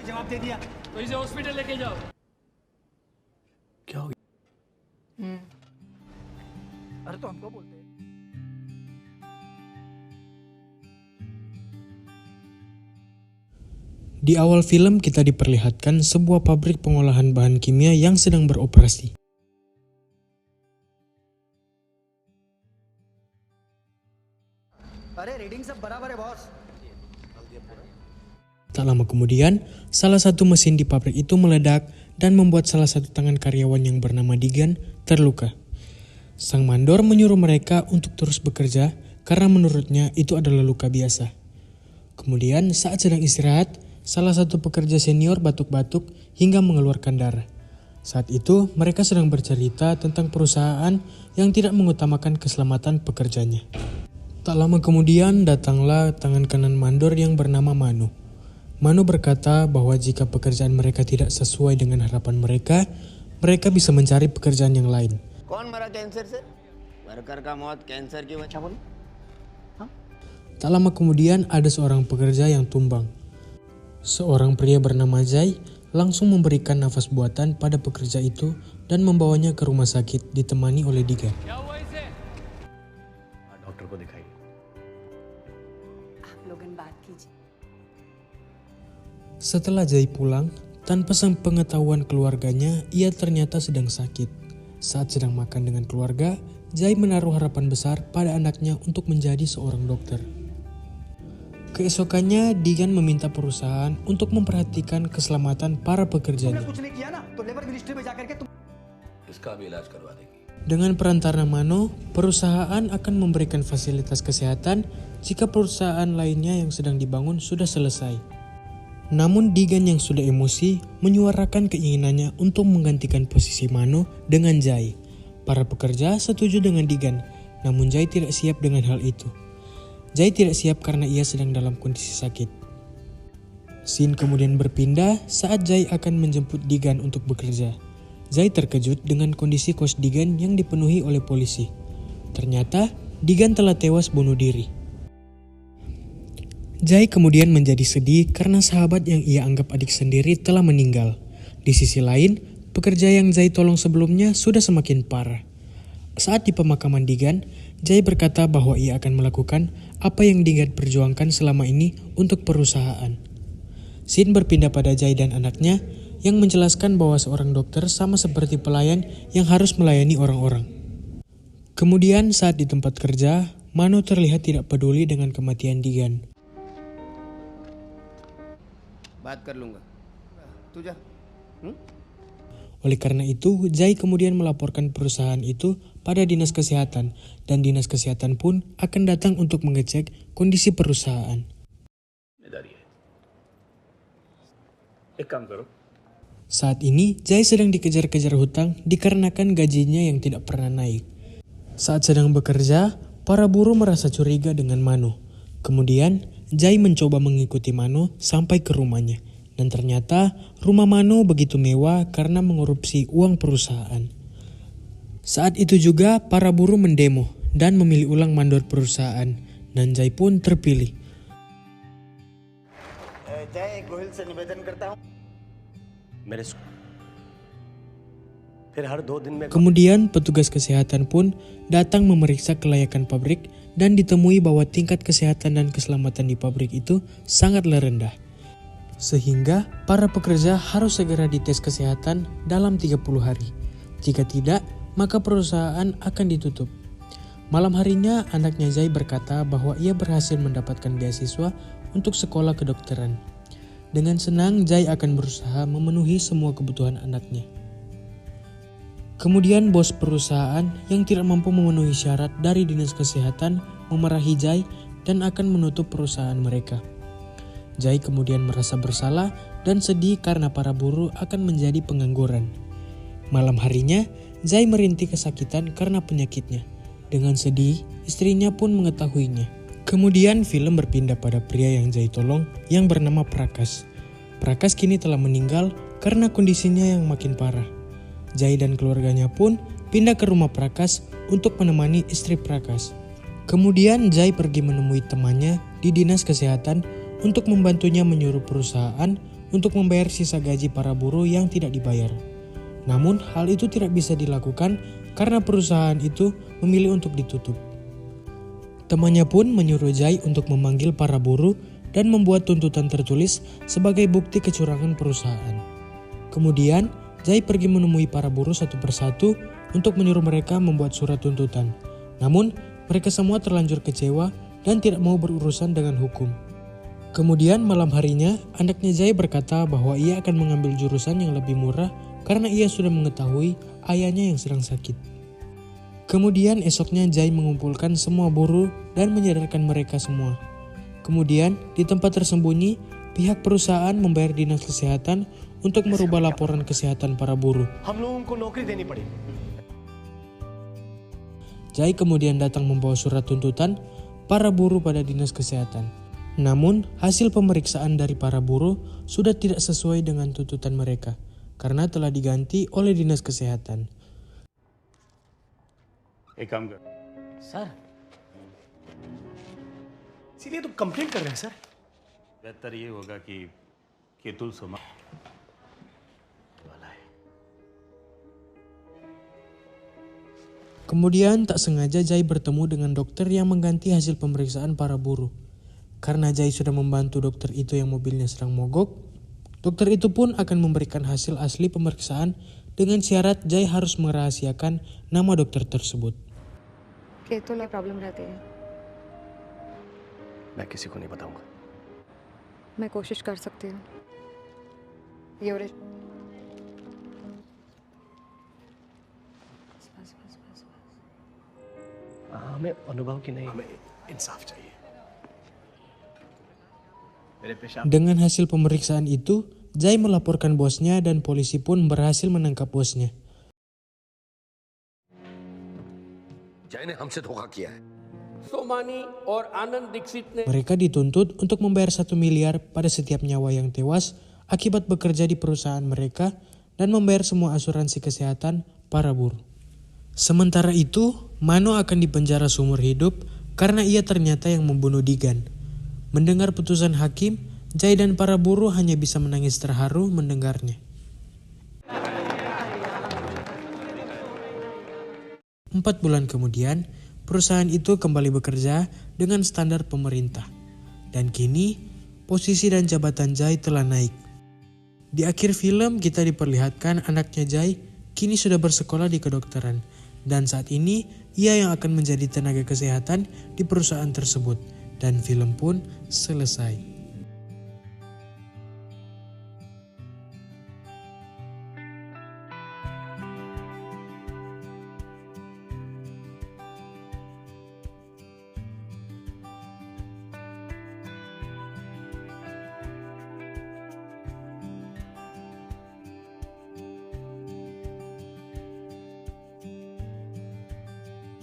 जवाब दे दिया तो इसे हॉस्पिटल लेके जाओ। क्या हो गया? अरे तो हमको बोलते हैं। Di awal film kita diperlihatkan sebuah pabrik pengolahan bahan kimia yang sedang beroperasi. अरे रीडिंग सब बराबर है boss. Tak lama kemudian, salah satu mesin di pabrik itu meledak dan membuat salah satu tangan karyawan yang bernama Digan terluka. Sang mandor menyuruh mereka untuk terus bekerja karena menurutnya itu adalah luka biasa. Kemudian saat sedang istirahat, salah satu pekerja senior batuk-batuk hingga mengeluarkan darah. Saat itu mereka sedang bercerita tentang perusahaan yang tidak mengutamakan keselamatan pekerjanya. Tak lama kemudian datanglah tangan kanan mandor yang bernama Manu. Manu berkata bahwa jika pekerjaan mereka tidak sesuai dengan harapan mereka, mereka bisa mencari pekerjaan yang lain. कौन मरा कैंसर से? वर्कर का मौत कैंसर की वजह बोले? Tak lama kemudian ada seorang pekerja yang tumbang. Seorang pria bernama Jai langsung memberikan nafas buatan pada pekerja itu dan membawanya ke rumah sakit ditemani oleh Digan. क्या हुआ इसे? डॉक्टर को दिखाइए। आप लोगन बात कीजिए। Setelah Jai pulang, tanpa sepengetahuan keluarganya, ia ternyata sedang sakit. Saat sedang makan dengan keluarga, Jai menaruh harapan besar pada anaknya untuk menjadi seorang dokter. Keesokannya, Digan meminta perusahaan untuk memperhatikan keselamatan para pekerjanya. कुछ नहीं किया ना तो labour ministry में जाकर के तुम इसका भी इलाज करवा देंगे। Dengan perantara Mano, perusahaan akan memberikan fasilitas kesehatan jika perusahaan lainnya yang sedang dibangun sudah selesai. Namun Digan yang sudah emosi menyuarakan keinginannya untuk menggantikan posisi Mano dengan Jai. Para pekerja setuju dengan Digan, namun Jai tidak siap dengan hal itu. Jai tidak siap karena ia sedang dalam kondisi sakit. Scene kemudian berpindah saat Jai akan menjemput Digan untuk bekerja. Jai terkejut dengan kondisi kos Digan yang dipenuhi oleh polisi. Ternyata Digan telah tewas bunuh diri. Jai kemudian menjadi sedih karena sahabat yang ia anggap adik sendiri telah meninggal. Di sisi lain, pekerja yang Jai tolong sebelumnya sudah semakin parah. Saat di pemakaman Digan, Jai berkata bahwa ia akan melakukan apa yang Digan perjuangkan selama ini untuk perusahaan. Scene berpindah pada Jai dan anaknya yang menjelaskan bahwa seorang dokter sama seperti pelayan yang harus melayani orang-orang. Kemudian saat di tempat kerja, Mano terlihat tidak peduli dengan kematian Digan. बात कर लूंगा। तू जा। Oleh karena itu, Jai kemudian melaporkan perusahaan itu pada dinas kesehatan dan dinas kesehatan pun akan datang untuk mengecek kondisi perusahaan. जिम्मेदारी है। एक काम करो, Saat ini, Jai sedang dikejar-kejar hutang dikarenakan gajinya yang tidak pernah naik. Saat sedang bekerja, para buruh merasa curiga dengan Mano. Kemudian, Jai mencoba mengikuti Mano sampai ke rumahnya. Dan ternyata, rumah Mano begitu mewah karena mengorupsi uang perusahaan. Saat itu juga, para buruh mendemo dan memilih ulang mandor perusahaan. Dan Jai pun terpilih. जय गोहिल से निवेदन करता हूँ। मेरे फिर हर 2 दिन में Kemudian petugas kesehatan pun datang memeriksa kelayakan pabrik dan ditemui bahwa tingkat kesehatan dan keselamatan di pabrik itu sangatlah rendah. Sehingga para pekerja harus segera dites kesehatan dalam 30 hari. Jika tidak, maka perusahaan akan ditutup. Malam harinya anaknya Jai berkata bahwa ia berhasil mendapatkan beasiswa untuk sekolah kedokteran. Dengan senang Jai akan berusaha memenuhi semua kebutuhan anaknya. Kemudian bos perusahaan yang tidak mampu memenuhi syarat dari dinas kesehatan memarahi Jai dan akan menutup perusahaan mereka. Jai kemudian merasa bersalah dan sedih karena para buruh akan menjadi pengangguran. Malam harinya, Jai merintih kesakitan karena penyakitnya. Dengan sedih, istrinya pun mengetahuinya. Kemudian film berpindah pada pria yang Jai tolong yang bernama Prakas. Prakas kini telah meninggal karena kondisinya yang makin parah. Jai dan keluarganya pun pindah ke rumah Prakas untuk menemani istri Prakas. Kemudian Jai pergi menemui temannya di dinas kesehatan untuk membantunya menyuruh perusahaan untuk membayar sisa gaji para buruh yang tidak dibayar. Namun hal itu tidak bisa dilakukan karena perusahaan itu memilih untuk ditutup. Temannya pun menyuruh Jai untuk memanggil para buruh dan membuat tuntutan tertulis sebagai bukti kecurangan perusahaan. Kemudian Jai pergi menemui para buruh satu persatu untuk menyuruh mereka membuat surat tuntutan. Namun mereka semua terlanjur kecewa dan tidak mau berurusan dengan hukum. Kemudian malam harinya anaknya Jai berkata bahwa ia akan mengambil jurusan yang lebih murah karena ia sudah mengetahui ayahnya yang sedang sakit. Kemudian esoknya Jai mengumpulkan semua buruh dan menyadarkan mereka semua. Kemudian di tempat tersembunyi pihak perusahaan membayar dinas kesehatan untuk merubah laporan kesehatan para buruh. हम लोगों को नौकरी देनी पड़ी। Jai kemudian datang membawa surat tuntutan para buruh pada dinas kesehatan. Namun, hasil pemeriksaan dari para buruh sudah tidak sesuai dengan tuntutan mereka karena telah diganti oleh dinas kesehatan. एक काम कर सर इसीलिए तो कंप्लेंट कर रहे हैं सर। बेहतर ये होगा कि केतुल सोमा वाला है। Kemudian tak sengaja Jai bertemu dengan dokter yang mengganti hasil pemeriksaan para buruh. Karena Jai sudah membantu dokter itu yang mobilnya sedang mogok, dokter itu pun akan memberikan hasil asli pemeriksaan dengan syarat Jai harus merahasiakan nama dokter tersebut. Ketul में प्रॉब्लम रहती है। मैं किसी को नहीं बताऊंगा। मैं कोशिश कर सकती हूँ। ये और हमें अनुभव की नहीं, हमें इंसाफ चाहिए। Dengan hasil pemeriksaan itu, Jai melaporkan bosnya dan polisi pun berhasil menangkap bosnya. जय ने हमसे धोखा किया है। सोमानी और आनंद दीक्षित ने Mereka dituntut untuk membayar 1 miliar pada setiap nyawa yang tewas akibat bekerja di perusahaan mereka dan membayar semua asuransi kesehatan para buruh. Sementara itu, Mano akan dipenjara seumur hidup karena ia ternyata yang membunuh Digan. Mendengar putusan hakim, Jai dan para buruh hanya bisa menangis terharu mendengarnya. 4 bulan kemudian, perusahaan itu kembali bekerja dengan standar pemerintah. Dan kini, posisi dan jabatan Jai telah naik. Di akhir film kita diperlihatkan anaknya Jai kini sudah bersekolah di kedokteran. Dan saat ini, ia yang akan menjadi tenaga kesehatan di perusahaan tersebut. Dan film pun selesai.